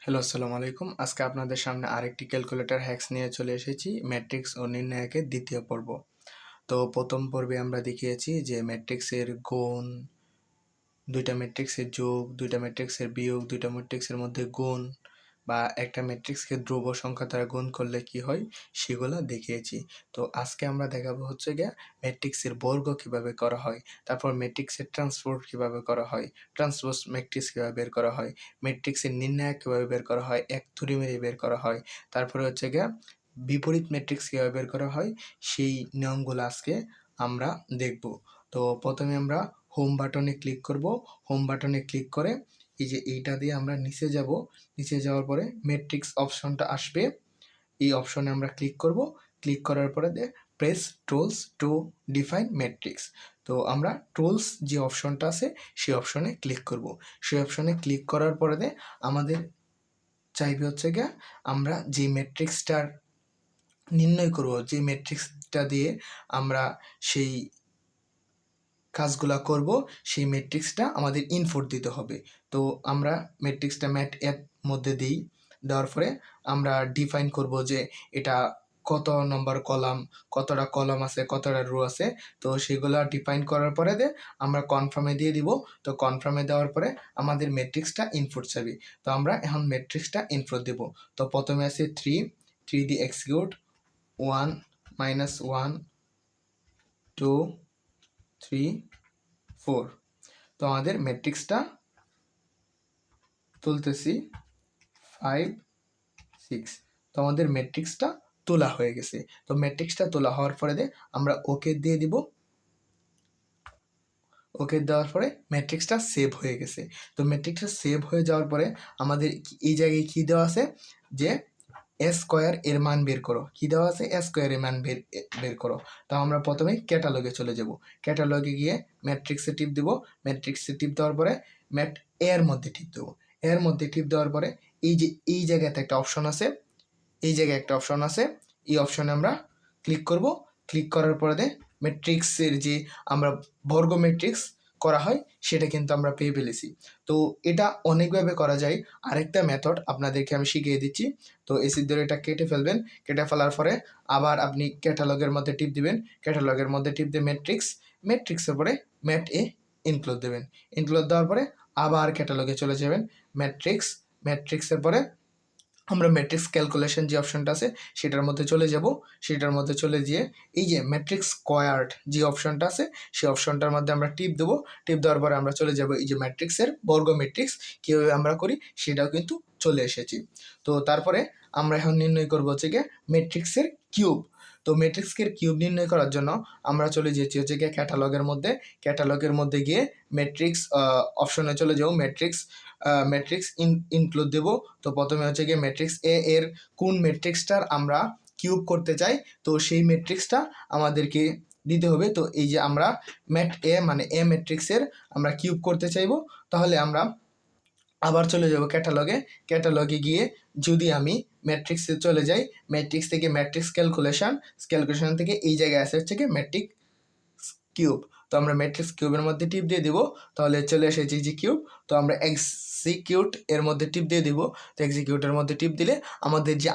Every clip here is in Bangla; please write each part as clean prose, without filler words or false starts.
হ্যালো, আসসালামু আলাইকুম। আজকে আপনাদের সামনে আরেকটি ক্যালকুলেটর হ্যাকস নিয়ে চলে এসেছি, ম্যাট্রিক্স ও নির্ণায়কের দ্বিতীয় পর্ব। তো প্রথম পর্বে আমরা দেখিয়েছি যে ম্যাট্রিক্সের গুণ, দুইটা ম্যাট্রিক্সের যোগ, দুইটা ম্যাট্রিক্সের বিয়োগ, দুইটা ম্যাট্রিক্সের মধ্যে গুণ বা একটা ম্যাট্রিক্সকে ধ্রুব সংখ্যা দ্বারা গুণ করলে কি হয় সেগুলো দেখিয়েছি। তো আজকে আমরা দেখাবো হচ্ছে গিয়ে ম্যাট্রিক্সের বর্গ কিভাবে করা হয়, তারপর ম্যাট্রিক্সের ট্রান্সপোজ কিভাবে করা হয়, ট্রান্সপোজ ম্যাট্রিক্স কিভাবে বের করা হয়, ম্যাট্রিক্সের নির্ণায়ক কিভাবে বের করা হয়, এক থ্রি মেরে বের করা হয়, তারপরে হচ্ছে গিয়ে বিপরীত ম্যাট্রিক্স কিভাবে বের করা হয় সেই নিয়মগুলো আজকে আমরা দেখব। তো প্রথমে আমরা হোম বাটনে ক্লিক করব। হোম বাটনে ক্লিক করে এই যে এইটা দিয়ে আমরা নিচে যাব। নিচে যাওয়ার পরে ম্যাট্রিক্স অপশনটা আসবে, এই অপশনে আমরা ক্লিক করব। ক্লিক করার পরে press tools to define matrix. তো আমরা টুলস যে অপশনটা আছে সেই অপশনে ক্লিক করব। সেই অপশনে ক্লিক করার পরে আমাদের চাইবে হচ্ছে গিয়ে আমরা যে ম্যাট্রিক্সটার নির্ণয় করব, যে ম্যাট্রিক্সটা দিয়ে আমরা সেই কাজগুলা করব সেই ম্যাট্রিক্সটা আমাদের ইনপুট দিতে হবে। তো আমরা ম্যাট্রিক্সটা ম্যাট অ্যাপ মধ্যে দিই, দেওয়ার পরে আমরা ডিফাইন করব যে এটা কত নম্বর কলাম, কতটা কলাম আছে, কতটা রো আছে। তো সেগুলো ডিফাইন করার পরে আমরা কনফার্মে দিয়ে দিব। তো কনফার্মে দেওয়ার পরে আমাদের ম্যাট্রিক্সটা ইনপুট চাবি। তো আমরা এখন ম্যাট্রিক্সটা ইনপুট দেব। তো প্রথমে আছে 3 দিয়ে এক্সিকিউট 1 -1 2 3 4। তো আমাদের ম্যাট্রিক্সটা তুলতেছি 5 6। তো আমাদের ম্যাট্রিক্সটা তোলা হয়ে গেছে। তো ম্যাট্রিক্সটা তোলা হওয়ার পরে আমরা ওকে দিয়ে দিব। ওকে দেওয়ার পরে ম্যাট্রিক্সটা সেভ হয়ে গেছে। তো ম্যাট্রিক্সটা সেভ হয়ে যাওয়ার পরে আমাদের এই জায়গায় কী দেওয়া আছে যে স্কোয়ার এর মান বের করো। কী দেওয়া আছে? স্কোয়ার এর মান বের করো। তো আমরা প্রথমে ক্যাটালগে চলে যাব। ক্যাটালগে গিয়ে ম্যাট্রিক্সে টিপ দেবো। ম্যাট্রিক্সে টিপ দেওয়ার পরে ম্যাট এর মধ্যে টিপ দেবো। এর মধ্যে টিপ দেওয়ার পরে এই যে এই জায়গাতে একটা অপশন আছে, এই জায়গায় একটা অপশন আছে, এই অপশনে আমরা ক্লিক করব। ক্লিক করার পরে ম্যাট্রিক্সের যে আমরা বর্গ ম্যাট্রিক্স করা হয় সেটা কিন্তু আমরা পেয়ে ফেলেছি। তো এটা অনেকভাবে করা যায়। আরেকটা মেথড আপনাদেরকে আমি শিখিয়ে দিচ্ছি। তো এসির ধরে এটা কেটে ফেলবেন। কেটে ফেলার পরে আবার আপনি ক্যাটালগের মধ্যে টিপ দিবেন। ক্যাটালগের মধ্যে টিপ দিয়ে ম্যাট্রিক্সের পরে ম্যাট এ ইনক্লুড দেবেন। ইনক্লুড দেওয়ার পরে আবার ক্যাটালগে চলে যাবেন। ম্যাট্রিক্সের পরে আমরা ম্যাট্রিক্স ক্যালকুলেশন যে অপশনটা আছে সেটার মধ্যে চলে যাব। সেটার মধ্যে চলে গিয়ে এই যে ম্যাট্রিক্স স্কোয়ার্ড যে অপশনটা আছে সেই অপশনটার মধ্যে আমরা টিপ দেবো। টিপ দেওয়ার পরে আমরা চলে যাব এই যে ম্যাট্রিক্সের বর্গ ম্যাট্রিক্স কীভাবে আমরা করি সেটাও কিন্তু চলে এসেছি। তো তারপরে আমরা এখন নির্ণয় করবো হচ্ছে গিয়ে ম্যাট্রিক্সের কিউব। তো ম্যাট্রিক্সের কিউব নির্ণয় করার জন্য আমরা চলে যেছি হচ্ছে গিয়ে ক্যাটালগের মধ্যে গিয়ে ম্যাট্রিক্স অপশনে চলে যাবো। ম্যাট্রিক্স ইনক্লুড দেবো। তো প্রথমে হচ্ছে গিয়ে ম্যাট্রিক্স এ এর কোন ম্যাট্রিক্সটার আমরা কিউব করতে চাই তো সেই ম্যাট্রিক্সটা আমাদেরকে দিতে হবে। তো এই যে আমরা ম্যাট এ মানে এ ম্যাট্রিক্সের আমরা কিউব করতে চাইবো, তাহলে আমরা আবার চলে যাব ক্যাটালগে গিয়ে যদি আমি ম্যাট্রিক্সে চলে যাই, ম্যাট্রিক্স থেকে ম্যাট্রিক্স ক্যালকুলেশন থেকে এই জায়গায় আসে হচ্ছে গিয়ে ম্যাট্রিক্স কিউব। তো আমরা ম্যাট্রিক্স কিউবের মধ্যে টিপ দিয়ে দিব, তাহলে চলে এসেছে যে কিউব। তো আমরা এক্সিকিউট এর মধ্যে টিপ দিয়ে দিব। তো এক্সিকিউটের মধ্যে টিপ দিলে আমাদের যে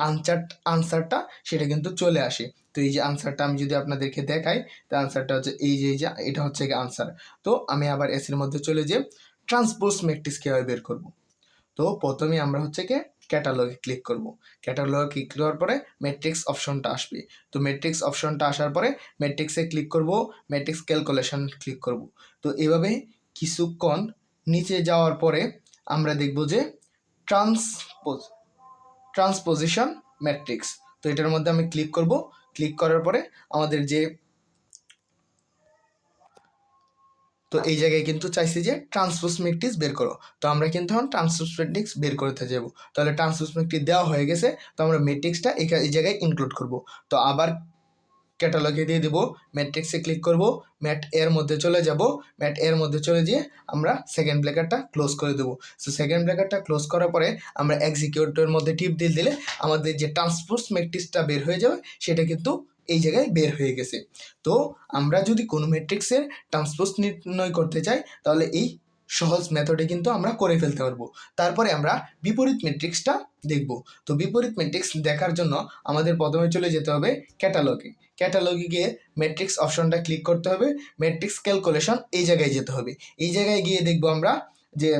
আনসারটা সেটা কিন্তু চলে আসে। তো এই যে আনসারটা আমি যদি আপনাদেরকে দেখাই, তো আনসারটা হচ্ছে এই যে এটা হচ্ছে গিয়ে আনসার। তো আমি আবার এসের মধ্যে চলে যেয়ে ট্রান্সপোজ ম্যাট্রিক্স কীভাবে বের করব। তো প্রথমে আমরা হচ্ছে গিয়ে ক্যাটালগে ক্লিক করব। ক্যাটালগে ক্লিক করার পরে ম্যাট্রিক্স অপশনটা আসবে। তো ম্যাট্রিক্স অপশনটা আসার পরে ম্যাট্রিক্সে ক্লিক করব, ম্যাট্রিক্স ক্যালকুলেশন ক্লিক করব। তো এভাবে কিছুক্ষণ নিচে যাওয়ার পরে আমরা দেখব যে ট্রান্সপোজিশন ম্যাট্রিক্স। তো এটার মধ্যে আমি ক্লিক করব। ক্লিক করার পরে আমাদের যে তো এই জায়গায় কিন্তু চাইছি যে ট্রান্সপোজ ম্যাট্রিক্স বের করো। তো আমরা কিন্তু এখন ট্রান্সপোজ ম্যাট্রিক্স বের করতে যাব। তাহলে ট্রান্সপোজ ম্যাট্রিক্স দেওয়া হয়ে গেছে। তো আমরা ম্যাট্রিক্সটা এই জায়গায় ইনক্লুড করব। তো আবার ক্যাটালগে দিয়ে দেবো, ম্যাট্রিক্সে ক্লিক করব, ম্যাট এর মধ্যে চলে যাব। ম্যাট এর মধ্যে চলে গিয়ে আমরা সেকেন্ড ব্র্যাকেটটা ক্লোজ করে দেবো। সো সেকেন্ড ব্র্যাকেটটা ক্লোজ করার পরে আমরা এক্সিকিউটের মধ্যে টিপ দিয়ে দিলে আমাদের যে ট্রান্সপোজ ম্যাট্রিক্সটা বের হয়ে যাবে সেটা কিন্তু এই জায়গায় বের হয়ে গেছে। তো আমরা যদি কোনো ম্যাট্রিক্সের ট্রান্সপোজ নির্ণয় করতে চাই তাহলে এই সহজ মেথডে কিন্তু আমরা করে ফেলতে পারবো। তারপরে আমরা বিপরীত ম্যাট্রিক্সটা দেখব। তো বিপরীত ম্যাট্রিক্স দেখার জন্য আমাদের প্রথমে চলে যেতে হবে ক্যাটালগে। ক্যাটালগে গিয়ে ম্যাট্রিক্স অপশনটা ক্লিক করতে হবে, ম্যাট্রিক্স ক্যালকুলেশন এই জায়গায় যেতে হবে। এই জায়গায় গিয়ে দেখব আমরা যে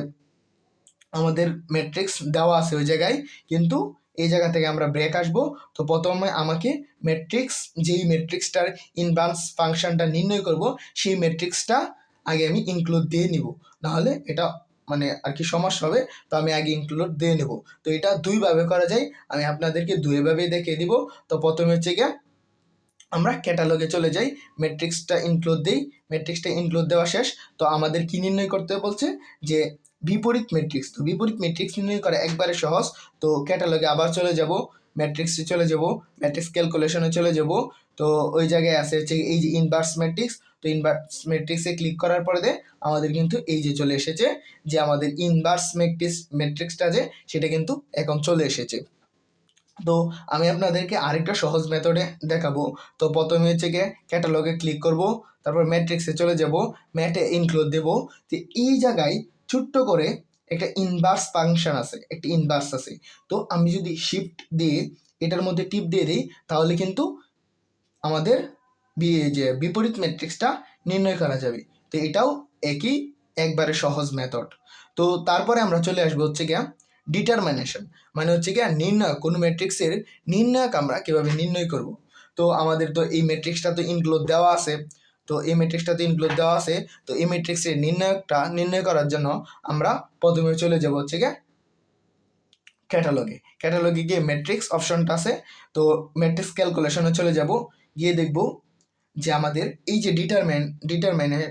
আমাদের ম্যাট্রিক্স দেওয়া আছে ওই জায়গায়, কিন্তু এই জায়গা থেকে আমরা ব্রেক আসবো। তো প্রথমে আমাকে ম্যাট্রিক্স, যেই ম্যাট্রিক্সটার ইনভার্স ফাংশনটা নির্ণয় করব সেই ম্যাট্রিক্সটা আগে আমি ইনক্লুড দিয়ে নিব, নাহলে এটা মানে আর কি সমস্যা হবে। তো আমি আগে ইনক্লুড দিয়ে নেব। তো এটা দুইভাবে করা যায়, আমি আপনাদেরকে দুইভাবেই দেখিয়ে দিব। তো প্রথমে হচ্ছে গিয়ে আমরা ক্যাটালগে চলে যাই, ম্যাট্রিক্সটা ইনক্লুড দিই, ম্যাট্রিক্সটা ইনক্লুড দেওয়া শেষ। তো আমাদের কি নির্ণয় করতে বলছে যে বিপরীত ম্যাট্রিক্স। তো বিপরীত ম্যাট্রিক্স নির্ণয় করা একবারে সহজ। তো ক্যাটালগে আবার চলে যাব, ম্যাট্রিক্সে চলে যাব, ম্যাট্রিক্স ক্যালকুলেশনে চলে যাব। তো ওই জায়গায় আছে হচ্ছে এই যে ইনভার্স ম্যাট্রিক্স। তো ইনভার্স ম্যাট্রিক্সে ক্লিক করার পরে আমাদের কিন্তু এই যে চলে এসেছে যে আমাদের ইনভার্স ম্যাট্রিক্সটা যে সেটা কিন্তু এখন চলে এসেছে। তো আমি আপনাদেরকে আরেকটা সহজ মেথডে দেখাবো। তো প্রথমে হচ্ছে গিয়ে ক্যাটালগে ক্লিক করব, তারপর ম্যাট্রিক্সে চলে যাব, ম্যাটে ইনক্লুড দেব। তো এই জায়গায় ছোট্ট করে একটা ইনভার্স ফাংশন আছে, একটা ইনভার্স আছে। তো আমি যদি শিফট দিয়ে এটার মধ্যে টিপ দিয়ে দিই তাহলে কিন্তু আমাদের যে বিপরীত ম্যাট্রিক্সটা নির্ণয় করা যাবে। তো এটাও একই একবারে সহজ মেথড। তো তারপরে আমরা চলে আসবো হচ্ছে গিয়া ডিটারমিনেশন, মানে হচ্ছে গিয়া নির্ণয়, কোনো ম্যাট্রিক্সের নির্ণায়ক আমরা কীভাবে নির্ণয় করব। তো আমাদের তো এই ম্যাট্রিক্সটা তো ইনক্লুড দেওয়া আছে, তো এই ম্যাট্রিক্সটা তো ইনক্লুড দেওয়া আছে। তো এই ম্যাট্রিক্সের নির্ণায়কটা নির্ণয় করার জন্য আমরা প্রথমে চলে যাব হচ্ছে গিয়া ক্যাটালগে গিয়ে ম্যাট্রিক্স অপশনটা আছে। তো ম্যাট্রিক্স ক্যালকুলেশনে চলে যাব, গিয়ে দেখব যে আমাদের এই যে ডিটারমিনেন্ট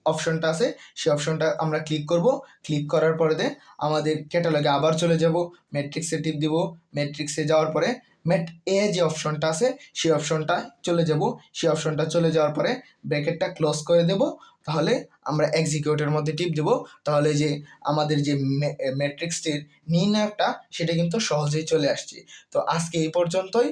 অপশনটা আছে সেই অপশনটা আমরা ক্লিক করব। ক্লিক করার পরে আমাদের ক্যাটালগে আবার চলে যাব, ম্যাট্রিক্সে টিপ দিব। ম্যাট্রিক্সে যাওয়ার পরে ম্যাট এ যে অপশনটা আছে সেই অপশনটা চলে যাব। সেই অপশনটা চলে যাওয়ার পরে ব্র্যাকেটটা ক্লোজ করে দেব। তাহলে আমরা এক্সিকিউটের মধ্যে টিপ দেব। তাহলে যে আমাদের যে ম্যাট্রিক্সটির নির্ণায়কটা সেটা কিন্তু সহজেই চলে আসছে। তো আজকে এই পর্যন্তই।